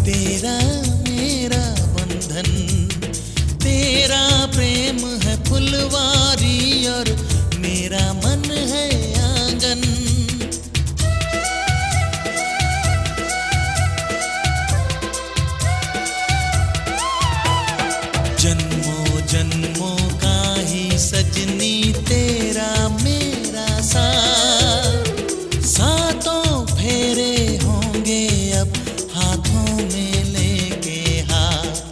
तेरा मेरा बंधन, तेरा प्रेम है फुलवारी और मेरा मन है आंगन। जन्मों जन्मों का ही सजनी तेरा मेरा साथ, सातों फेरे होंगे अब हाथों में लेके हाथ।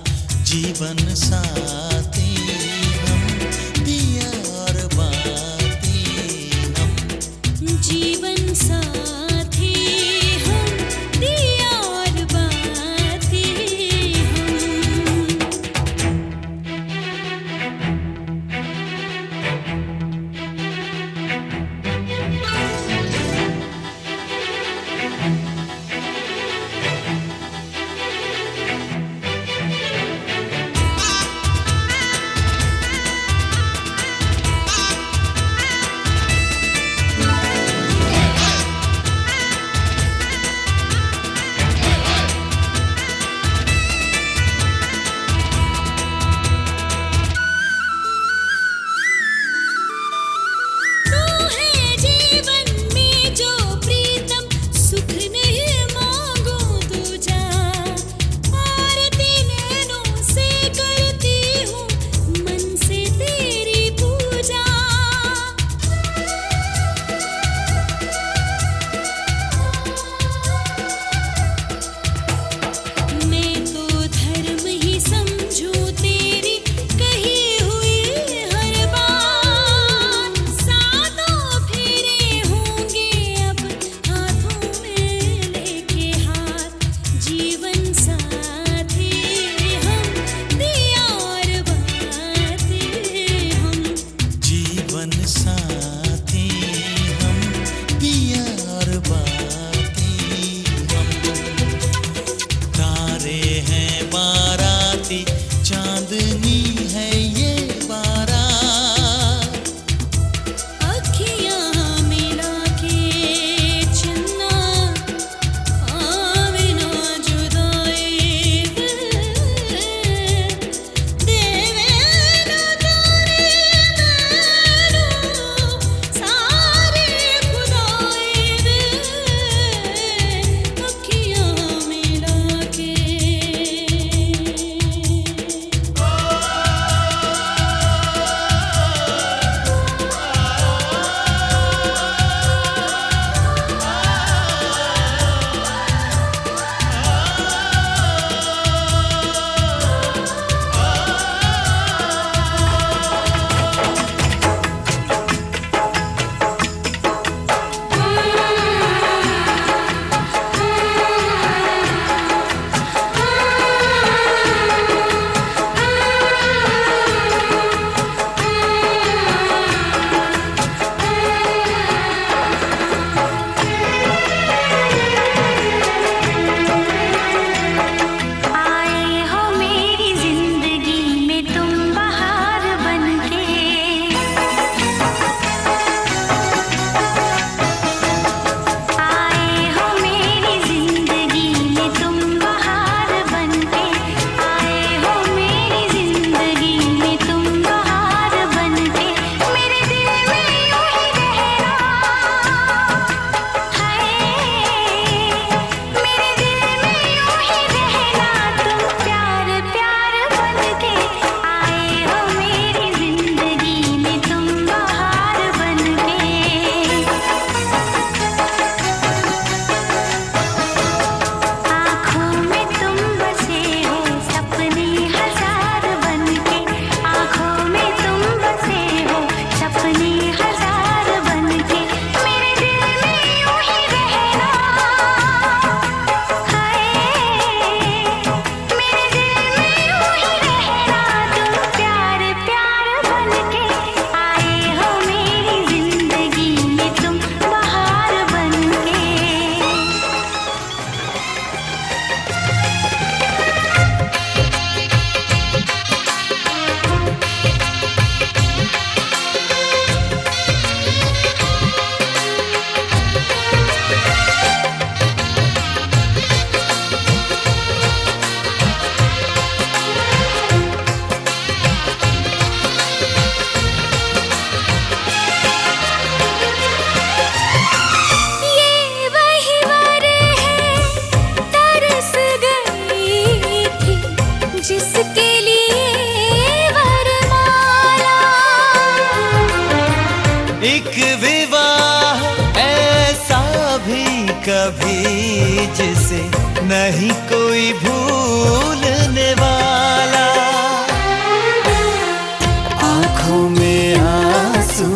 जिसे नहीं कोई भूलने वाला। आंखों में आंसू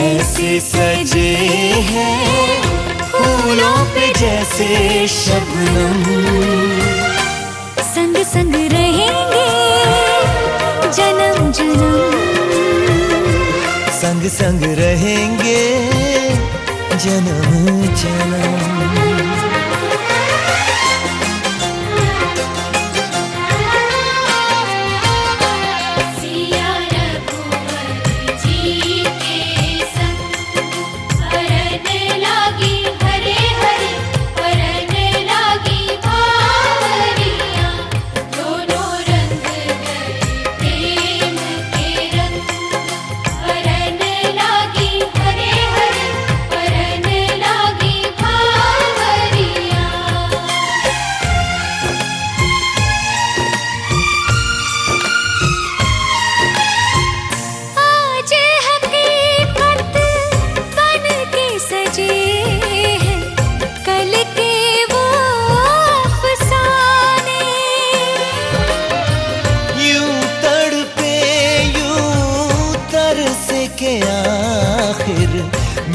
ऐसे सजे हैं फूलों पे जैसे शबनम। संग संग रहेंगे जन्म जन्म, संग संग रहेंगे जन्म जन्म। के आखिर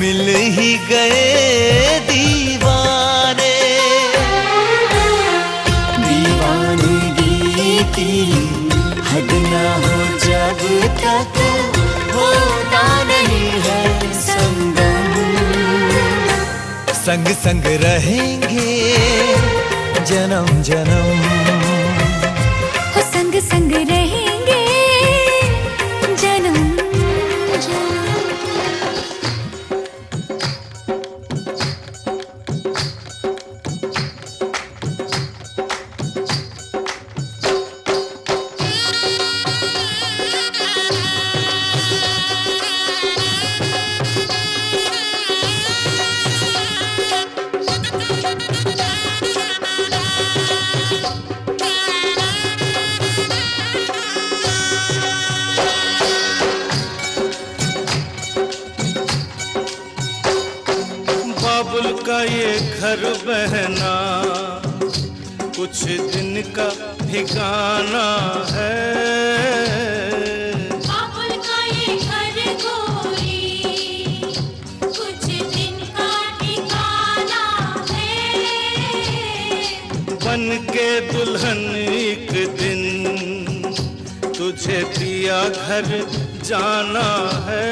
मिल ही गए दीवाने। दीवानगी की हद ना हो जब तक होता नहीं है संगम। संग संग रहेंगे जन्म जन्म, हो संग संग रहेंगे जन्म। बाबुल का ये घर बहना कुछ दिन का ठिकाना है। बाबुल का ये घर गोरी कुछ दिन का ठिकाना है। बन के दुल्हन एक दिन तुझे पिया घर जाना है।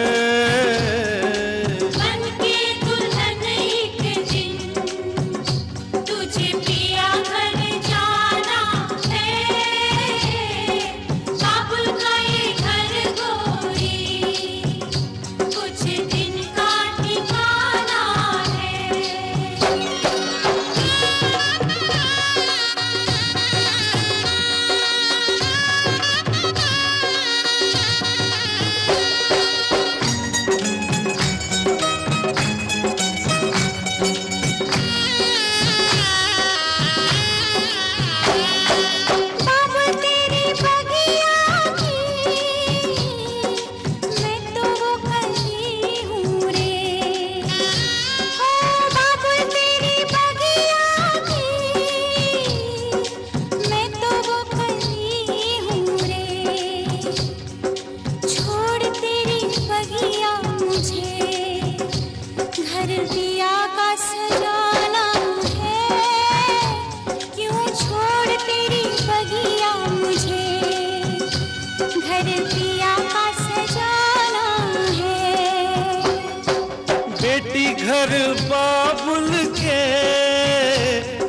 घर बाबुल के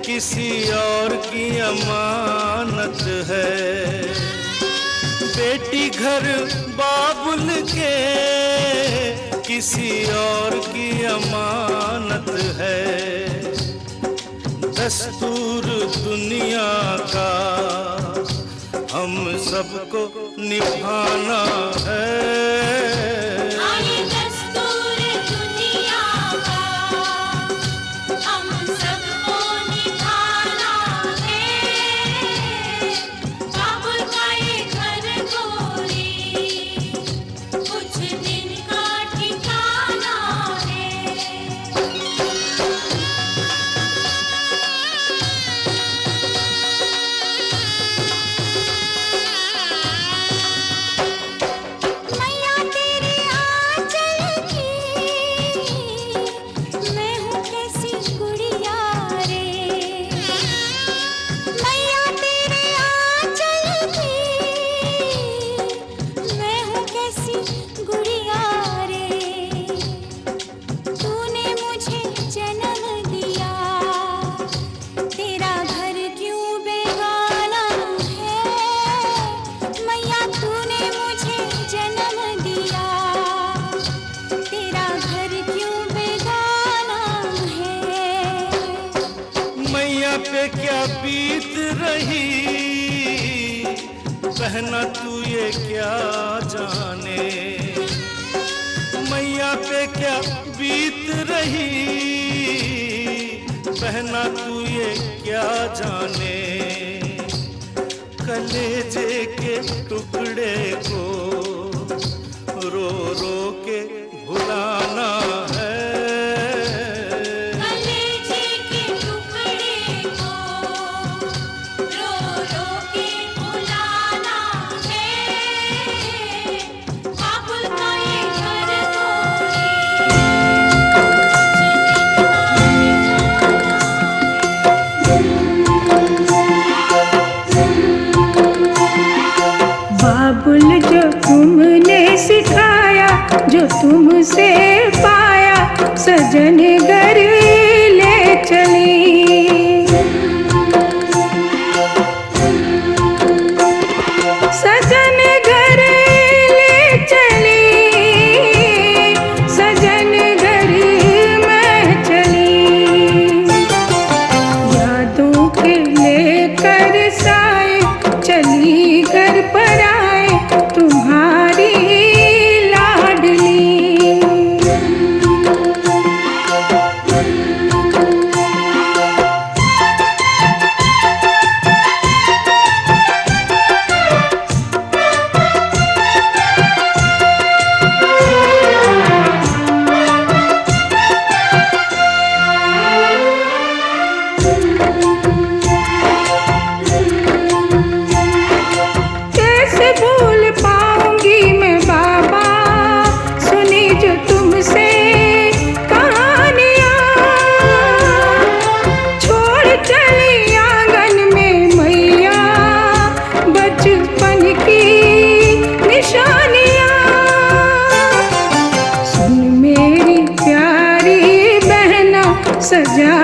किसी और की अमानत है। बेटी घर बाबुल के किसी और की अमानत है। दस्तूर दुनिया का हम सबको निभाना है। रही, बहना तू ये क्या जाने, मैया पे क्या बीत रही, बहना तू ये क्या जाने। कलेजे के टुकड़े को रो रो के भुलाना है, कलेजे के टुकड़े को रो रो के भुलाना है, बाबुल का ये घर थोड़ी बाबुल जो तुमने सिखाया, जो तुमसे पाया, सजन घर ले चली। सजन घर ले चली, सजन घर में चली। यादों के लेकर साए चली घर पर आए तुम्हारी लाडली। कैसे भूल पाऊंगी मैं बाबा, सुनी जो तुमसे कहानियाँ। छोड़ चली आंगन में मैया बचपन की निशानियाँ। सुन मेरी प्यारी बहना, सजा